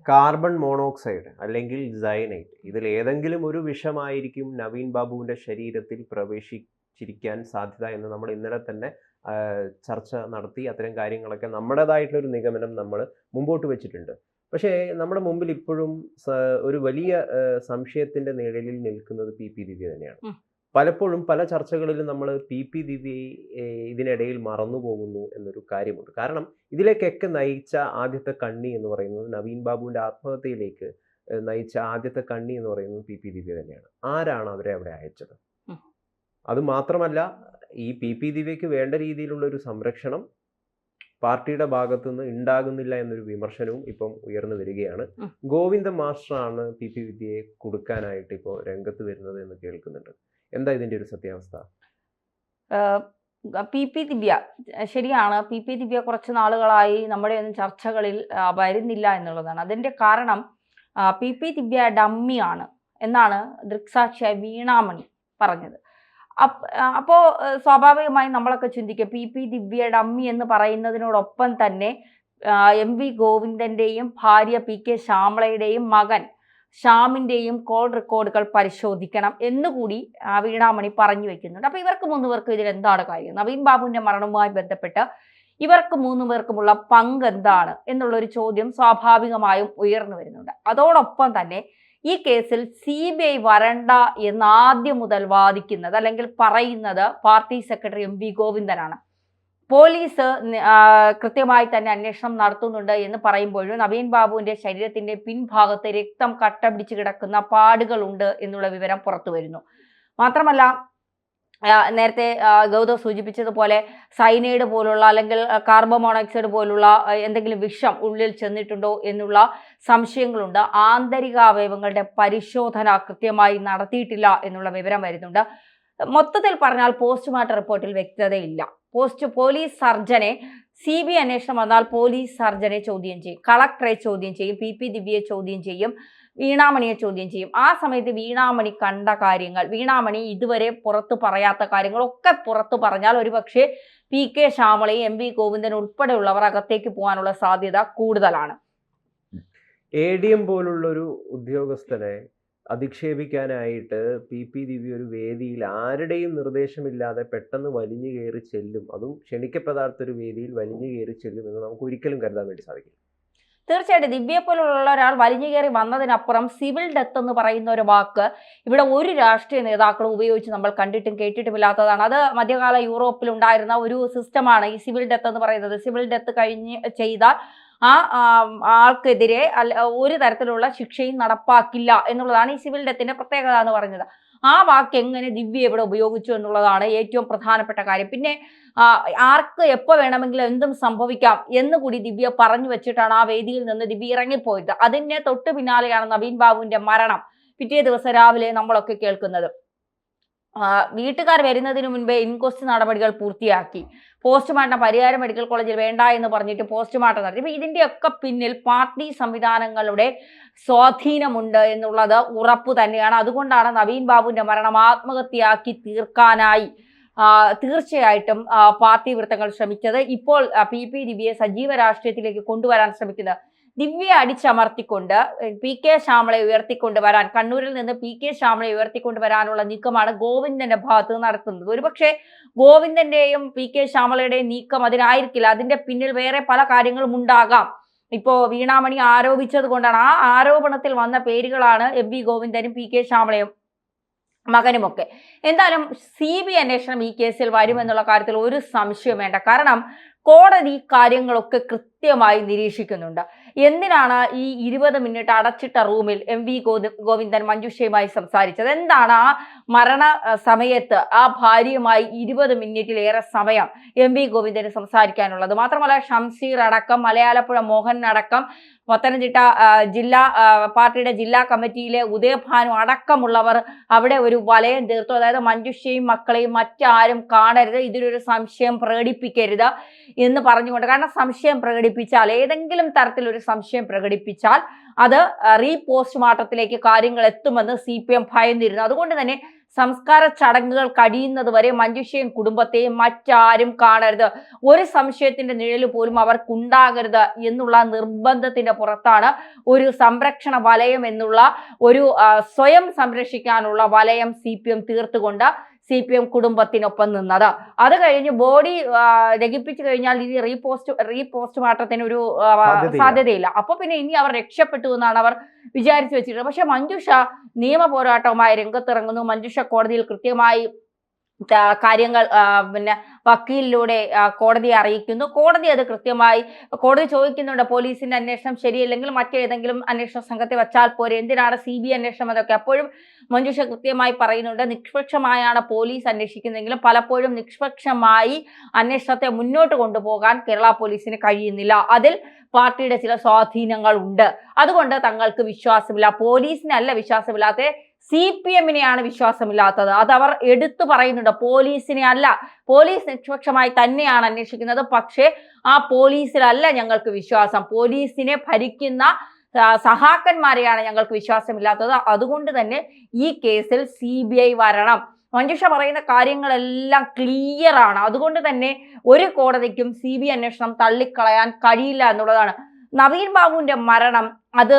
Carbon monoxide അല്ലെങ്കിൽ cyanide ഇതിൽ ഏതെങ്കിലും ഒരു വിഷമായിരിക്കും നവീൻ ബാബുവിൻ്റെ ശരീരത്തിൽ പ്രവേശിച്ചിരിക്കാൻ സാധ്യത എന്ന് നമ്മൾ ഇന്നലെ തന്നെ ചർച്ച നടത്തി. അത്തരം കാര്യങ്ങളൊക്കെ നമ്മുടേതായിട്ടുള്ളൊരു നിഗമനം നമ്മൾ മുമ്പോട്ട് വെച്ചിട്ടുണ്ട്. പക്ഷേ നമ്മുടെ മുമ്പിൽ ഇപ്പോഴും ഒരു വലിയ സംശയത്തിൻ്റെ നിഴലിൽ നിൽക്കുന്നത് പി ദിവ്യ തന്നെയാണ്. പലപ്പോഴും പല ചർച്ചകളിലും നമ്മൾ പി ദിവ്യയെ ഇതിനിടയിൽ മറന്നു പോകുന്നു എന്നൊരു കാര്യമുണ്ട്. കാരണം ഇതിലേക്കൊക്കെ നയിച്ച ആദ്യത്തെ കണ്ണി എന്ന് പറയുന്നത് നവീൻ ബാബുവിൻ്റെ ആത്മഹത്യയിലേക്ക് നയിച്ച ആദ്യത്തെ കണ്ണി എന്ന് പറയുന്നത് പി ദിവ്യ തന്നെയാണ്. ആരാണ് അവരെ അവിടെ അയച്ചത്? അത് മാത്രമല്ല, ഈ പി ദിവ്യയ്ക്ക് വേണ്ട രീതിയിലുള്ള ഒരു സംരക്ഷണം പാർട്ടിയുടെ ഭാഗത്തു നിന്ന് ഉണ്ടാകുന്നില്ല എന്നൊരു വിമർശനവും ഇപ്പം ഉയർന്നു വരികയാണ്. ഗോവിന്ദ മാസ്റ്ററാണ് പി ദിവ്യയെ കൊടുക്കാനായിട്ട് ഇപ്പോൾ രംഗത്ത് വരുന്നത് എന്ന് കേൾക്കുന്നുണ്ട്. എന്താ ഇതിന്റെ ഒരു സത്യാവസ്ഥ? പി ദിവ്യ ശരിയാണ്. പി ദിവ്യ കുറച്ച് നാളുകളായി നമ്മുടെ ഒന്നും ചർച്ചകളിൽ വരുന്നില്ല എന്നുള്ളതാണ്. അതിന്റെ കാരണം പി ദിവ്യ ഡമ്മിയാണ് എന്നാണ് ദൃക്സാക്ഷിയായ വീണാമണി പറഞ്ഞത്. അപ്പോൾ സ്വാഭാവികമായി നമ്മളൊക്കെ ചിന്തിക്കും പി ദിവ്യ ഡമ്മി എന്ന് പറയുന്നതിനോടൊപ്പം തന്നെ എം വി ഗോവിന്ദന്റെയും ഭാര്യ പി ശ്യാമളയുടെയും മകൻ ശ്യാമിൻ്റെയും കോൾ റെക്കോർഡുകൾ പരിശോധിക്കണം എന്നുകൂടി വീണാമണി പറഞ്ഞു വെക്കുന്നുണ്ട്. അപ്പോൾ ഇവർക്ക് 3 പേർക്കും ഇതിൽ എന്താണ് കാര്യം? നവീൻ ബാബുവിൻ്റെ മരണവുമായി ബന്ധപ്പെട്ട് ഇവർക്ക് 3 പേർക്കുമുള്ള പങ്ക് എന്താണ് എന്നുള്ളൊരു ചോദ്യം സ്വാഭാവികമായും ഉയർന്നു വരുന്നുണ്ട്. അതോടൊപ്പം തന്നെ ഈ കേസിൽ CBI വരണ്ട എന്ന് ആദ്യം മുതൽ വാദിക്കുന്നത് അല്ലെങ്കിൽ പറയുന്നത് പാർട്ടി സെക്രട്ടറി എം വി ഗോവിന്ദനാണ്. പോലീസ് കൃത്യമായി തന്നെ അന്വേഷണം നടത്തുന്നുണ്ട് എന്ന് പറയുമ്പോഴും നവീൻ ബാബുവിന്റെ ശരീരത്തിന്റെ പിൻഭാഗത്ത് രക്തം കട്ട പിടിച്ച് കിടക്കുന്ന പാടുകളുണ്ട് എന്നുള്ള വിവരം പുറത്തു വരുന്നു. മാത്രമല്ല, നേരത്തെ ഗൗതം സൂചിപ്പിച്ചതുപോലെ സൈനൈഡ് പോലുള്ള അല്ലെങ്കിൽ കാർബൺ മോണോക്സൈഡ് പോലുള്ള എന്തെങ്കിലും വിഷം ഉള്ളിൽ ചെന്നിട്ടുണ്ടോ എന്നുള്ള സംശയങ്ങളുണ്ട്. ആന്തരിക അവയവങ്ങളുടെ പരിശോധന കൃത്യമായി നടത്തിയിട്ടില്ല എന്നുള്ള വിവരം വരുന്നുണ്ട്. മൊത്തത്തിൽ പറഞ്ഞാൽ പോസ്റ്റ്മോർട്ടം റിപ്പോർട്ടിൽ വ്യക്തതയില്ല. പോലീസ് സർജനെ CBI അന്വേഷണം വന്നാൽ പോലീസ് സർജനെ ചോദ്യം ചെയ്യും, കളക്ടറെ ചോദ്യം ചെയ്യും, പി ദിവ്യയെ ചോദ്യം ചെയ്യും, വീണാമണിയെ ചോദ്യം ചെയ്യും. ആ സമയത്ത് വീണാമണി കണ്ട കാര്യങ്ങൾ, വീണാമണി ഇതുവരെ പുറത്തു പറയാത്ത കാര്യങ്ങളൊക്കെ പുറത്തു പറഞ്ഞാൽ ഒരുപക്ഷെ പി ശ്യാമളയും എം വി ഗോവിന്ദൻ ഉൾപ്പെടെയുള്ളവർ അകത്തേക്ക് പോകാനുള്ള സാധ്യത കൂടുതലാണ്. ADM പോലുള്ളൊരു ഉദ്യോഗസ്ഥനെ അധിക്ഷേപിക്കാനായിട്ട് പി ദിവ്യ ഒരു വേദിയിൽ ആരുടെയും നിർദ്ദേശമില്ലാതെ പെട്ടെന്ന് വലിഞ്ഞു കയറി ചെല്ലും, അതും ക്ഷണിക്കപ്പെടാത്ത ഒരു വേദിയിൽ വലിഞ്ഞു കയറി ചെല്ലും എന്ന് നമുക്ക് ഒരിക്കലും കരുതാൻ വേണ്ടി സാധിക്കും. തീർച്ചയായിട്ടും ദിവ്യയെ പോലുള്ള ഒരാൾ വലിഞ്ഞു കയറി വന്നതിനപ്പുറം സിവിൽ ഡെത്ത് എന്ന് പറയുന്ന ഒരു വാക്ക് ഇവിടെ ഒരു രാഷ്ട്രീയ നേതാക്കളും ഉപയോഗിച്ച് നമ്മൾ കണ്ടിട്ടും കേട്ടിട്ടുമില്ലാത്തതാണ്. അത് മധ്യകാല യൂറോപ്പിൽ ഉണ്ടായിരുന്ന ഒരു സിസ്റ്റമാണ് ഈ സിവിൽ ഡെത്ത് എന്ന് പറയുന്നത്. സിവിൽ ഡെത്ത് കഴിഞ്ഞ് ചെയ്താൽ ആ ആൾക്കെതിരെ ഒരു തരത്തിലുള്ള ശിക്ഷയും നടപ്പാക്കില്ല എന്നുള്ളതാണ് ഈ സിവിൽ ഡെത്തിന്റെ പ്രത്യേകത എന്ന് പറയുന്നത്. ആ വാക്ക് എങ്ങനെ ദിവ്യ ഇവിടെ ഉപയോഗിച്ചു എന്നുള്ളതാണ് ഏറ്റവും പ്രധാനപ്പെട്ട കാര്യം. പിന്നെ ആർക്ക് എപ്പോൾ വേണമെങ്കിലും എന്തും സംഭവിക്കാം എന്നുകൂടി ദിവ്യ പറഞ്ഞു വെച്ചിട്ടാണ് ആ വേദിയിൽ നിന്ന് ദിവ്യ ഇറങ്ങിപ്പോയത്. അതിന് തൊട്ടു പിന്നാലെയാണ് നവീൻ ബാബുവിന്റെ മരണം പിറ്റേ ദിവസം രാവിലെ നമ്മളൊക്കെ കേൾക്കുന്നത്. വീട്ടുകാർ വരുന്നതിന് മുൻപേ ഇൻക്വസ്റ്റ് നടപടികൾ പൂർത്തിയാക്കി, പോസ്റ്റ്മോർട്ടം പരിയാരം മെഡിക്കൽ കോളേജിൽ വേണ്ട എന്ന് പറഞ്ഞിട്ട് പോസ്റ്റ്മോർട്ടം നടത്തി. അപ്പോൾ ഇതിൻ്റെയൊക്കെ പിന്നിൽ പാർട്ടി സംവിധാനങ്ങളുടെ സ്വാധീനമുണ്ട് എന്നുള്ളത് ഉറപ്പ് തന്നെയാണ്. അതുകൊണ്ടാണ് നവീൻ ബാബുവിന്റെ മരണം ആത്മഹത്യയാക്കി തീർക്കാനായി തീർച്ചയായിട്ടും പാർട്ടി വൃത്തങ്ങൾ ശ്രമിച്ചത്. ഇപ്പോൾ പി ദിവ്യയെ സജീവ രാഷ്ട്രീയത്തിലേക്ക് കൊണ്ടുവരാൻ ശ്രമിക്കുന്നത് ദിവ്യയെ അടിച്ചമർത്തിക്കൊണ്ട് പി ശ്യാമളയെ ഉയർത്തിക്കൊണ്ടുവരാൻ, കണ്ണൂരിൽ നിന്ന് പി ശ്യാമളയെ ഉയർത്തിക്കൊണ്ടുവരാനുള്ള നീക്കമാണ് ഗോവിന്ദന്റെ ഭാഗത്ത് നടത്തുന്നത്. ഒരുപക്ഷെ ഗോവിന്ദന്റെയും പി ശ്യാമളയുടെയും നീക്കം അതിനായിരിക്കില്ല. അതിന്റെ പിന്നിൽ വേറെ പല കാര്യങ്ങളും ഉണ്ടാകാം. ഇപ്പോൾ വീണാമണി ആരോപിച്ചത് കൊണ്ടാണ്. ആ ആരോപണത്തിൽ വന്ന പേരുകളാണ് എം വി ഗോവിന്ദനും പി ശ്യാമളയും മകനുമൊക്കെ. എന്തായാലും CBI അന്വേഷണം ഈ കേസിൽ വരുമെന്നുള്ള കാര്യത്തിൽ ഒരു സംശയം വേണ്ട. കാരണം കോടതി കാര്യങ്ങളൊക്കെ കൃത്യമായി നിരീക്ഷിക്കുന്നുണ്ട്. എന്തിനാണ് ഈ 20 മിനിറ്റ് അടച്ചിട്ട റൂമിൽ എം വി ഗോവിന്ദൻ മഞ്ജുഷയുമായി സംസാരിച്ചത്? എന്താണ് ആ മരണ സമയത്ത് ആ ഭാര്യയുമായി 20 മിനിറ്റിലേറെ സമയം എം വി ഗോവിന്ദന് സംസാരിക്കാനുള്ളത്? മാത്രമല്ല, ഷംസീർ അടക്കം, മലയാളപ്പുഴ മോഹൻ അടക്കം, പത്തനംതിട്ട ജില്ലാ പാർട്ടിയുടെ ജില്ലാ കമ്മിറ്റിയിലെ ഉദയഭാനു അടക്കമുള്ളവർ അവിടെ ഒരു വലയം തീർത്തു. അതായത് മഞ്ജുഷയും മക്കളെയും മറ്റാരും കാണരുത്, ഇതിലൊരു സംശയം പ്രകടിപ്പിക്കരുത് എന്ന് പറഞ്ഞുകൊണ്ട്. കാരണം സംശയം പ്രകടിപ്പിച്ചാൽ, ഏതെങ്കിലും തരത്തിലൊരു സംശയം പ്രകടിപ്പിച്ചാൽ അത് പോസ്റ്റ്മോർട്ടത്തിലേക്ക് കാര്യങ്ങൾ എത്തുമെന്ന് CPM ഭയന്നിരുന്നു. അതുകൊണ്ട് തന്നെ സംസ്കാര ചടങ്ങുകൾ കഴിയുന്നത് വരെ മഞ്ജുഷയും കുടുംബത്തെയും മറ്റാരും കാണരുത്, ഒരു സംശയത്തിന്റെ നിഴല് പോലും അവർക്കുണ്ടാകരുത് എന്നുള്ള നിർബന്ധത്തിന്റെ പുറത്താണ് ഒരു സംരക്ഷണ വലയം എന്നുള്ള ഒരു സ്വയം സംരക്ഷിക്കാനുള്ള വലയം CPM തീർത്തുകൊണ്ട് CPM കുടുംബത്തിനൊപ്പം നിന്നത്. അത് കഴിഞ്ഞ് ബോഡി ദഹിപ്പിച്ചു കഴിഞ്ഞാൽ ഇനി റീപോസ്റ്റ്മോർട്ടത്തിന് ഒരു സാധ്യതയില്ല. അപ്പൊ പിന്നെ ഇനി അവർ രക്ഷപ്പെട്ടു എന്നാണ് അവർ വിചാരിച്ചു വെച്ചിട്ടുള്ളത്. പക്ഷെ മഞ്ജുഷ നിയമ പോരാട്ടവുമായി രംഗത്തിറങ്ങുന്നു. മഞ്ജുഷ കോടതിയിൽ കൃത്യമായി കാര്യങ്ങൾ പിന്നെ വക്കീലിലൂടെ കോടതിയെ അറിയിക്കുന്നു. കോടതി അത് കൃത്യമായി കോടതി ചോദിക്കുന്നുണ്ട്, പോലീസിന്റെ അന്വേഷണം ശരിയല്ലെങ്കിൽ മറ്റേതെങ്കിലും അന്വേഷണ സംഘത്തെ വെച്ചാൽ പോരെ, എന്തിനാണ് CBI അന്വേഷണം എന്നൊക്കെ. അപ്പോഴും മഞ്ജുഷ കൃത്യമായി പറയുന്നുണ്ട്, നിഷ്പക്ഷമായാണ് പോലീസ് അന്വേഷിക്കുന്നതെങ്കിലും പലപ്പോഴും നിഷ്പക്ഷമായി അന്വേഷണത്തെ മുന്നോട്ട് കൊണ്ടുപോകാൻ കേരള പോലീസിന് കഴിയുന്നില്ല. അതിൽ പാർട്ടിയുടെ ചില സ്വാധീനങ്ങൾ ഉണ്ട്. അതുകൊണ്ട് തങ്ങൾക്ക് വിശ്വാസമില്ല. പോലീസിനല്ല വിശ്വാസമില്ലാത്ത, CPM-നെയാണ് വിശ്വാസമില്ലാത്തത്. അതവർ എടുത്തു പറയുന്നുണ്ട്. പോലീസിനെ അല്ല, പോലീസ് നിഷ്പക്ഷമായി തന്നെയാണ് അന്വേഷിക്കുന്നത്. പക്ഷേ ആ പോലീസിലല്ല ഞങ്ങൾക്ക് വിശ്വാസം, പോലീസിനെ ഭരിക്കുന്ന സഹാക്കന്മാരെയാണ് ഞങ്ങൾക്ക് വിശ്വാസമില്ലാത്തത്. അതുകൊണ്ട് തന്നെ ഈ കേസിൽ CBI വരണം. മഞ്ജുഷ പറയുന്ന കാര്യങ്ങളെല്ലാം ക്ലിയർ ആണ്. അതുകൊണ്ട് തന്നെ ഒരു കോടതിക്കും CBI അന്വേഷണം തള്ളിക്കളയാൻ കഴിയില്ല എന്നുള്ളതാണ്. നവീൻ ബാബുവിന്റെ മരണം അത്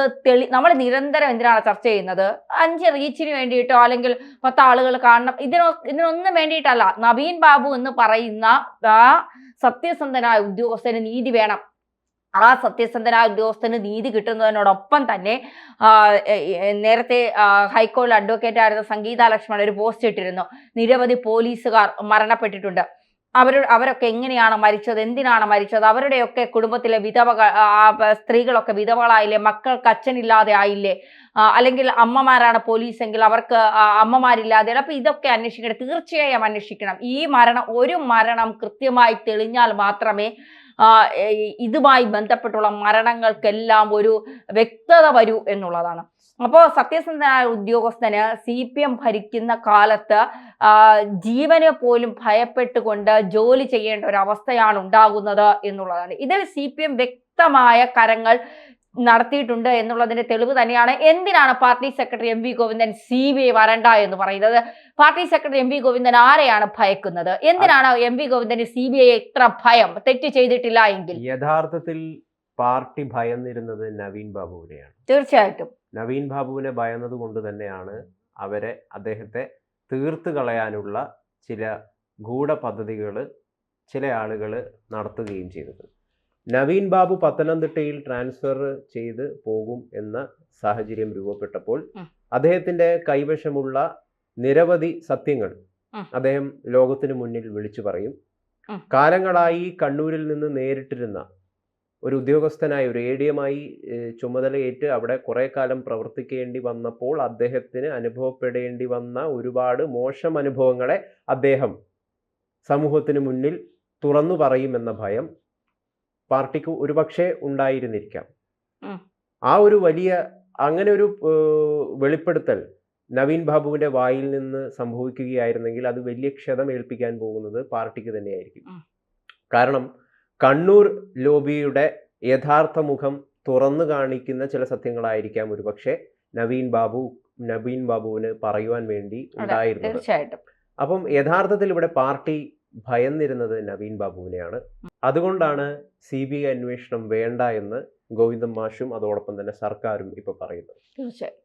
നമ്മൾ നിരന്തരം എന്തിനാണ് ചർച്ച ചെയ്യുന്നത്? 5 റീച്ചിന് വേണ്ടിയിട്ടോ അല്ലെങ്കിൽ 10 ആളുകൾ കാണണം, ഇതിനൊന്നും വേണ്ടിയിട്ടല്ല. നവീൻ ബാബു എന്ന് പറയുന്ന ആ സത്യസന്ധനായ ഉദ്യോഗസ്ഥന് നീതി വേണം. ആ സത്യസന്ധനായ ഉദ്യോഗസ്ഥന് നീതി കിട്ടുന്നതിനോടൊപ്പം തന്നെ നേരത്തെ ഹൈക്കോടതി അഡ്വക്കേറ്റ് ആയിരുന്ന സംഗീത ലക്ഷ്മൺ ഒരു പോസ്റ്റ് ഇട്ടിരുന്നു, നിരവധി പോലീസുകാർ മരണപ്പെട്ടിട്ടുണ്ട്, അവരൊക്കെ എങ്ങനെയാണ് മരിച്ചത്, എന്തിനാണ് മരിച്ചത്, അവരുടെയൊക്കെ കുടുംബത്തിലെ സ്ത്രീകളൊക്കെ വിധവകളായില്ലേ, മക്കൾക്ക് അച്ഛനില്ലാതെ ആയില്ലേ, അല്ലെങ്കിൽ അമ്മമാരാണ് പോലീസെങ്കിൽ അവർക്ക് അമ്മമാരില്ലാതെ. അപ്പൊ ഇതൊക്കെ അന്വേഷിക്കണം, തീർച്ചയായും അന്വേഷിക്കണം. ഒരു മരണം കൃത്യമായി തെളിഞ്ഞാൽ മാത്രമേ ഇതുമായി ബന്ധപ്പെട്ടുള്ള മരണങ്ങൾക്കെല്ലാം ഒരു വ്യക്തത വരൂ എന്നുള്ളതാണ്. അപ്പോൾ സത്യസന്ധനായ ഉദ്യോഗസ്ഥന് CPM ഭരിക്കുന്ന കാലത്ത് ജീവനെ പോലും ഭയപ്പെട്ടുകൊണ്ട് ജോലി ചെയ്യേണ്ട ഒരു അവസ്ഥയാണ് ഉണ്ടാകുന്നത് എന്നുള്ളതാണ്. ഇതിൽ CPM വ്യക്തമായ കരങ്ങൾ നടത്തിയിട്ടുണ്ട് എന്നുള്ളതിന്റെ തെളിവ് തന്നെയാണ്. എന്തിനാണ് party secretary MV Govindan CBI വരണ്ട എന്ന് പറയുന്നത്? പാർട്ടി സെക്രട്ടറി MV ഗോവിന്ദൻ ആരെയാണ് ഭയക്കുന്നത്? എന്തിനാണ് MV ഗോവിന്ദന് CBI ഇത്ര ഭയം? തെറ്റ് ചെയ്തിട്ടില്ല എങ്കിൽ യഥാർത്ഥത്തിൽ പാർട്ടി ഭയന്നിരുന്നത് നവീൻ ബാബുവിനെയാണ്. തീർച്ചയായിട്ടും നവീൻ ബാബുവിനെ ഭയന്നത് കൊണ്ട് തന്നെയാണ് അദ്ദേഹത്തെ തീർത്ത് കളയാനുള്ള ചില ഗൂഢപദ്ധതികൾ ചില ആളുകൾ നടത്തുകയും ചെയ്തത്. നവീൻ ബാബു പത്തനംതിട്ടയിൽ ട്രാൻസ്ഫർ ചെയ്ത് പോകും എന്ന സാഹചര്യം രൂപപ്പെട്ടപ്പോൾ അദ്ദേഹത്തിന്റെ കൈവശമുള്ള നിരവധി സത്യങ്ങൾ അദ്ദേഹം ലോകത്തിന് മുന്നിൽ വിളിച്ചു പറയും. കാലങ്ങളായി കണ്ണൂരിൽ നിന്ന് നേരിട്ടിരുന്ന ഒരു ഉദ്യോഗസ്ഥനായി, ഒരു ADM-ആയി ചുമതലയേറ്റ് അവിടെ കുറെ കാലം പ്രവർത്തിക്കേണ്ടി വന്നപ്പോൾ അദ്ദേഹത്തിന് അനുഭവപ്പെടേണ്ടി വന്ന ഒരുപാട് മോശം അനുഭവങ്ങളെ അദ്ദേഹം സമൂഹത്തിന് മുന്നിൽ തുറന്നു പറയുമെന്ന ഭയം പാർട്ടിക്ക് ഒരുപക്ഷെ ഉണ്ടായിരുന്നിരിക്കാം. അങ്ങനെ ഒരു വെളിപ്പെടുത്തൽ നവീൻ ബാബുവിന്റെ വായിൽ നിന്ന് സംഭവിക്കുകയായിരുന്നെങ്കിൽ അത് വലിയ ക്ഷതം ഏൽപ്പിക്കാൻ പോകുന്നത് പാർട്ടിക്ക് തന്നെയായിരിക്കും. കാരണം കണ്ണൂർ ലോബിയുടെ യഥാർത്ഥ മുഖം തുറന്നു കാണിക്കുന്ന ചില സത്യങ്ങളായിരിക്കാം ഒരുപക്ഷെ നവീൻ ബാബുവിന് പറയുവാൻ വേണ്ടി ഉണ്ടായിരുന്നത്. അപ്പം യഥാർത്ഥത്തിൽ ഇവിടെ പാർട്ടി ഭയന്നിരുന്നത് നവീൻ ബാബുവിനെയാണ്. അതുകൊണ്ടാണ് CBI അന്വേഷണം വേണ്ട എന്ന് ഗോവിന്ദൻ മാഷും അതോടൊപ്പം തന്നെ സർക്കാരും ഇപ്പൊ പറയുന്നത്. തീർച്ചയായും.